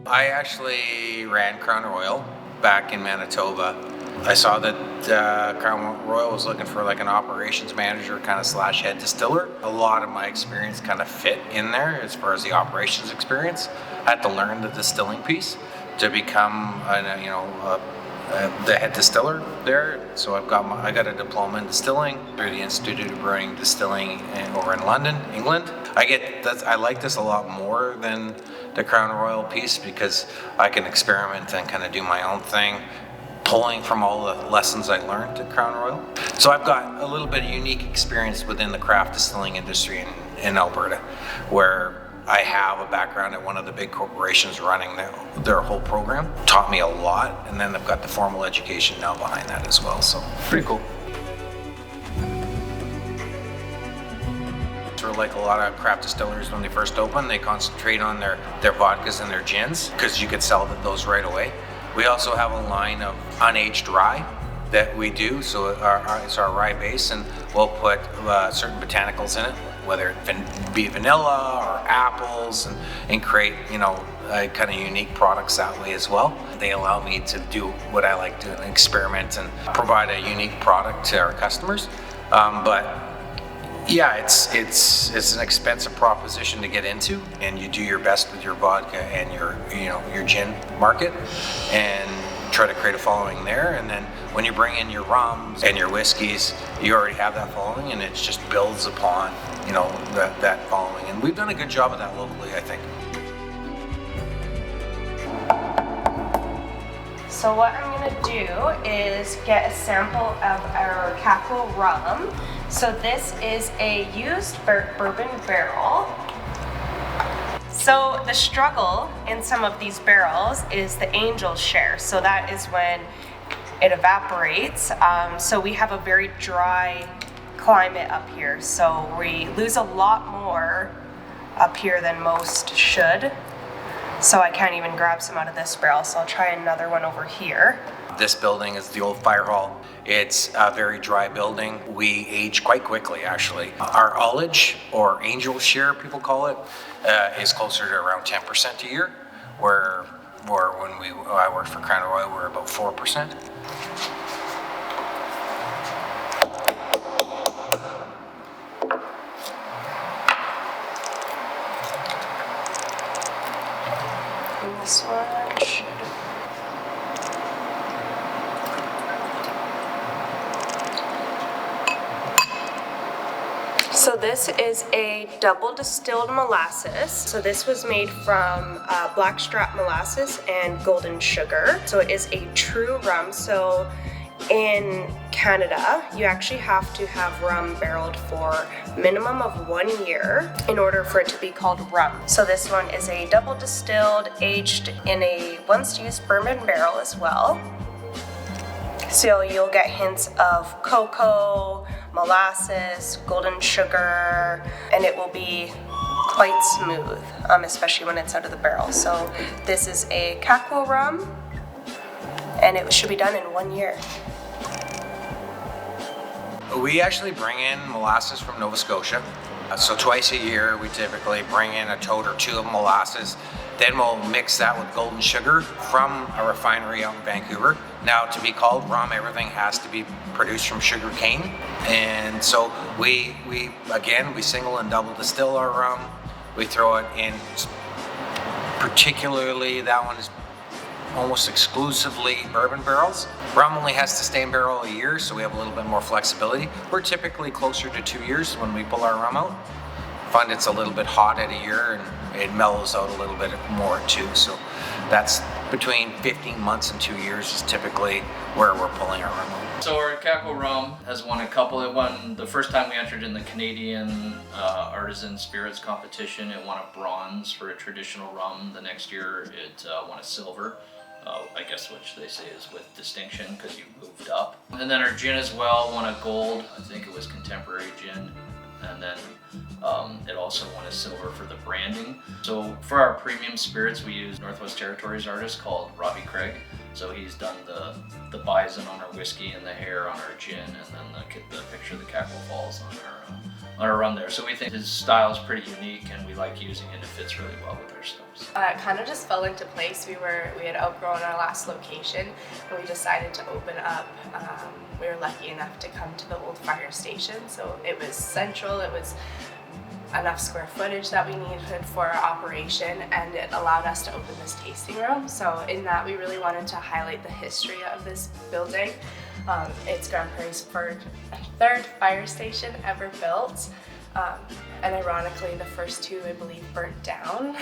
I actually ran Crown Royal back in Manitoba. I saw that Crown Royal was looking for like an operations manager kind of slash head distiller. A lot of my experience kind of fit in there as far as the operations experience. I had to learn the distilling piece to become, the head distiller there. So I got a diploma in distilling through the Institute of Brewing Distilling over in London, England. I like this a lot more than the Crown Royal piece because I can experiment and kind of do my own thing, pulling from all the lessons I learned at Crown Royal. So I've got a little bit of unique experience within the craft distilling industry in Alberta, where I have a background at one of the big corporations running their whole program. Taught me a lot, and then I've got the formal education now behind that as well, so pretty cool. For like a lot of craft distilleries when they first open, they concentrate on their vodkas and their gins because you could sell those right away. We also have a line of unaged rye that we do, so it's our rye base, and we'll put certain botanicals in it, whether it be vanilla or apples, and create kind of unique products that way as well. They allow me to do what I like to experiment and provide a unique product to our customers. But yeah, it's an expensive proposition to get into, and you do your best with your vodka and your gin market, and try to create a following there. And then when you bring in your rums and your whiskeys, you already have that following, and it just builds upon that following. And we've done a good job of that locally, I think. So what I'm going to do is get a sample of our Kakwa Rum. So this is a used bourbon barrel. So the struggle in some of these barrels is the angel share. So that is when it evaporates. So we have a very dry climate up here. So we lose a lot more up here than most should. So I can't even grab some out of this barrel, so I'll try another one over here. This building is the old fire hall. It's a very dry building. We age quite quickly, actually. Our ullage, or angel share, people call it, is closer to around 10% a year, where when I worked for Crown Royal, we were about 4%. This one should. So this is a double distilled molasses. So this was made from blackstrap molasses and golden sugar. So it is a true rum. So in Canada, you actually have to have rum barreled for minimum of 1 year in order for it to be called rum. So this one is a double distilled, aged in a once used bourbon barrel as well. So you'll get hints of cocoa, molasses, golden sugar, and it will be quite smooth, especially when it's out of the barrel. So this is a Kakwa Rum, and it should be done in 1 year. We actually bring in molasses from Nova Scotia. So twice a year, we typically bring in a tote or two of molasses. Then we'll mix that with golden sugar from a refinery out in Vancouver. Now, to be called rum, everything has to be produced from sugar cane. And so we single and double distill our rum. We throw it in, particularly that one is almost exclusively bourbon barrels. Rum only has to stay in barrel a year, so we have a little bit more flexibility. We're typically closer to 2 years when we pull our rum out. Find it's a little bit hot at a year and it mellows out a little bit more too. So that's between 15 months and 2 years is typically where we're pulling our rum out. So our Kakwa Rum has won a couple. It won the first time we entered in the Canadian Artisan Spirits competition. It won a bronze for a traditional rum. The next year it won a silver. I guess which they say is with distinction because you moved up. And then our gin as well won a gold. I think it was contemporary gin. And then it also won a silver for the branding. So for our premium spirits, we use Northwest Territories artist called Robbie Craig. So he's done the bison on our whiskey and the hare on our gin, and then the picture of the Kakwa Falls on our rum there. So we think his style is pretty unique, and we like using it. It fits really well with our stuffs. It kind of just fell into place. We had outgrown our last location, and we decided to open up. We were lucky enough to come to the old fire station, so it was central. It was enough square footage that we needed for our operation, and it allowed us to open this tasting room. So in that, we really wanted to highlight the history of this building. It's Grande Prairie's third fire station ever built. And ironically, the first two, I believe, burnt down.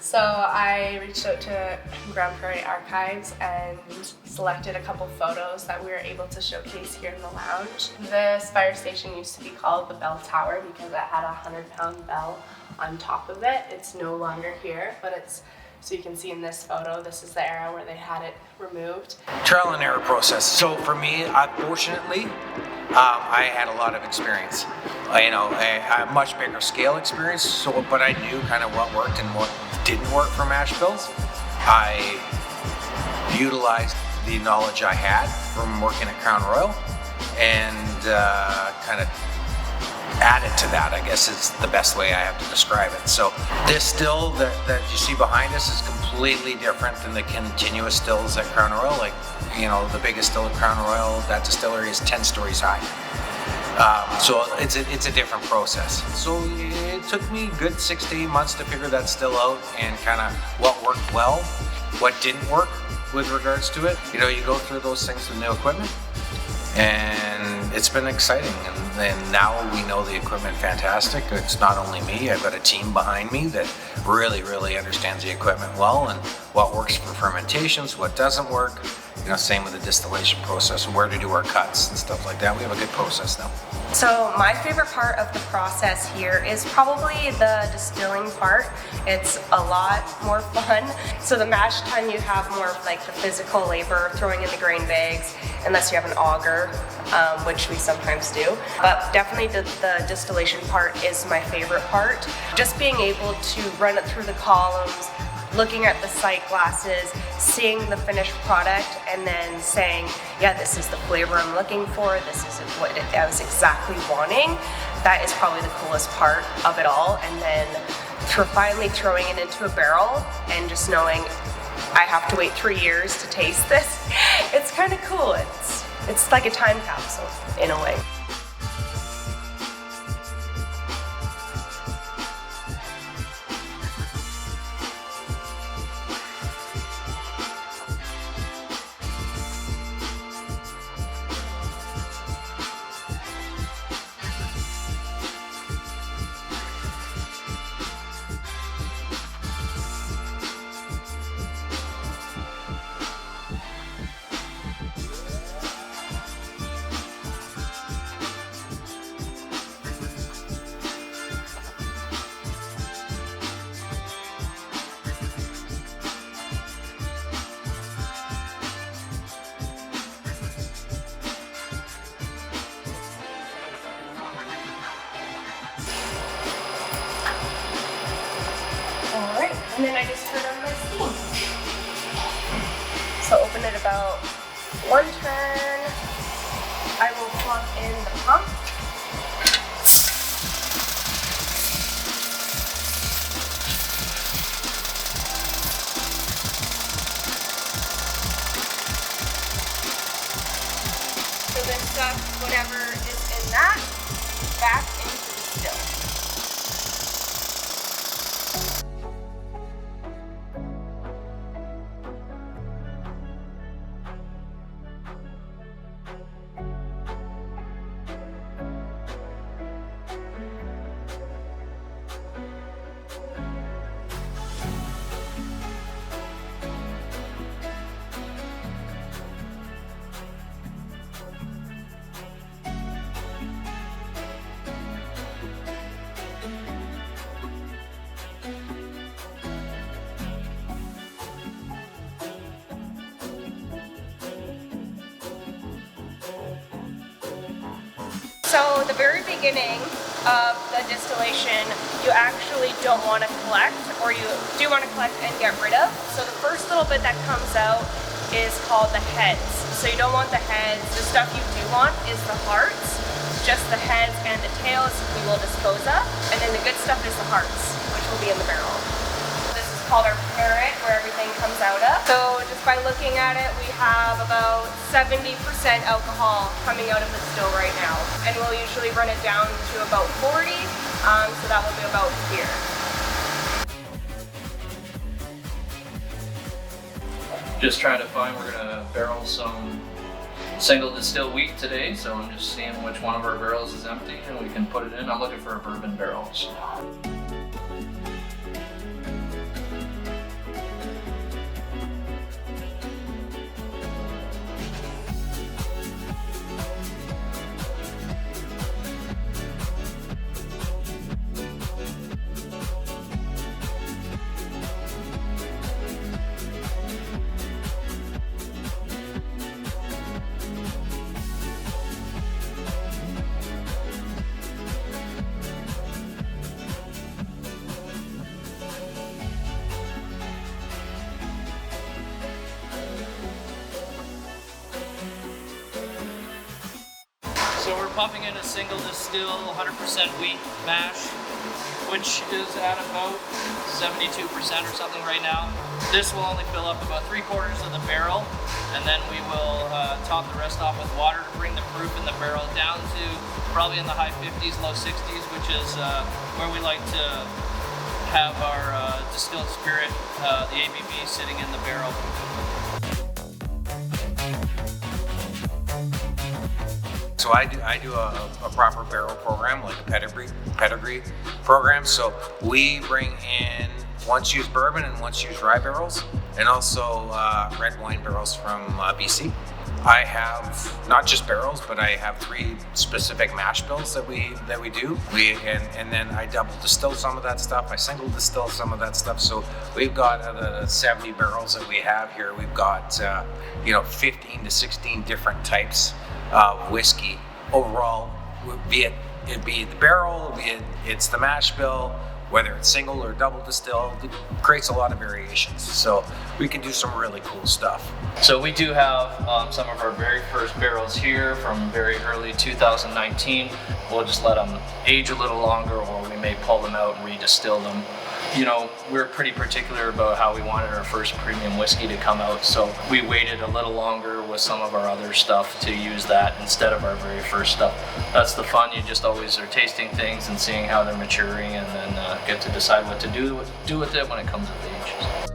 So I reached out to Grande Prairie Archives and selected a couple photos that we were able to showcase here in the lounge. This fire station used to be called the Bell Tower because it had a 100-pound bell on top of it. It's no longer here, but so you can see in this photo, this is the era where they had it removed. Trial and error process. So for me, fortunately, I had a lot of experience. A much bigger scale experience. But I knew kind of what worked and what didn't work for mash bills. I utilized the knowledge I had from working at Crown Royal and kind of added to that, I guess is the best way I have to describe it. So this still that you see behind us is completely different than the continuous stills at Crown Royal. Like, the biggest still at Crown Royal, that distillery is 10 stories high. So it's a different process. So it took me a good 6 to 8 months to figure that still out and kind of what worked well, what didn't work with regards to it. You go through those things with new equipment, and it's been exciting. And now we know the equipment fantastic. It's not only me, I've got a team behind me that really, really understands the equipment well and what works for fermentations, what doesn't work. Same with the distillation process, where to do our cuts and stuff like that. We have a good process now. So my favorite part of the process here is probably the distilling part. It's a lot more fun. So the mash tun, you have more of like the physical labor, throwing in the grain bags, unless you have an auger, which we sometimes do. But definitely the distillation part is my favorite part. Just being able to run it through the columns, looking at the sight glasses, seeing the finished product, and then saying, yeah, this is the flavor I'm looking for, this is what I was exactly wanting. That is probably the coolest part of it all. And then finally throwing it into a barrel and just knowing I have to wait 3 years to taste this. It's kind of cool. It's like a time capsule in a way. And then I just turn on my steam. So open it about 1 turn. I will plug in the pump. So then suck whatever is in that back into the still. So the very beginning of the distillation, you actually don't want to collect, or you do want to collect and get rid of. So the first little bit that comes out is called the heads. So you don't want the heads. The stuff you do want is the hearts. Just the heads and the tails we will dispose of. And then the good stuff is the hearts, which will be in the barrel. This is called our parrot, where everything comes out of. So just by looking at it, we have about 70% alcohol coming out of the still right now. And we'll usually run it down to about 40, so that will be about here. Just trying to find, we're gonna barrel some single distill wheat today, so I'm just seeing which one of our barrels is empty and we can put it in. I'm looking for a bourbon barrels. So we're pumping in a single distill 100% wheat mash, which is at about 72% or something right now. This will only fill up about 3/4 of the barrel, and then we will top the rest off with water to bring the proof in the barrel down to probably in the high 50s, low 60s, which is where we like to have our distilled spirit, the ABV, sitting in the barrel. So I do a proper barrel program, like a pedigree program. So we bring in once used bourbon and once used rye barrels, and also red wine barrels from BC. I have not just barrels, but I have 3 specific mash bills that we do. And then I double distill some of that stuff. I single distill some of that stuff. So we've got the 70 barrels that we have here. We've got 15 to 16 different types of whiskey overall. Be it be the barrel, it's the mash bill, whether it's single or double distilled, it creates a lot of variations. So we can do some really cool stuff. So we do have some of our very first barrels here from very early 2019. We'll just let them age a little longer, or we may pull them out and redistill them. We're pretty particular about how we wanted our first premium whiskey to come out, so we waited a little longer with some of our other stuff to use that instead of our very first stuff. That's the fun. You just always are tasting things and seeing how they're maturing, and then get to decide what to do with it when it comes of age.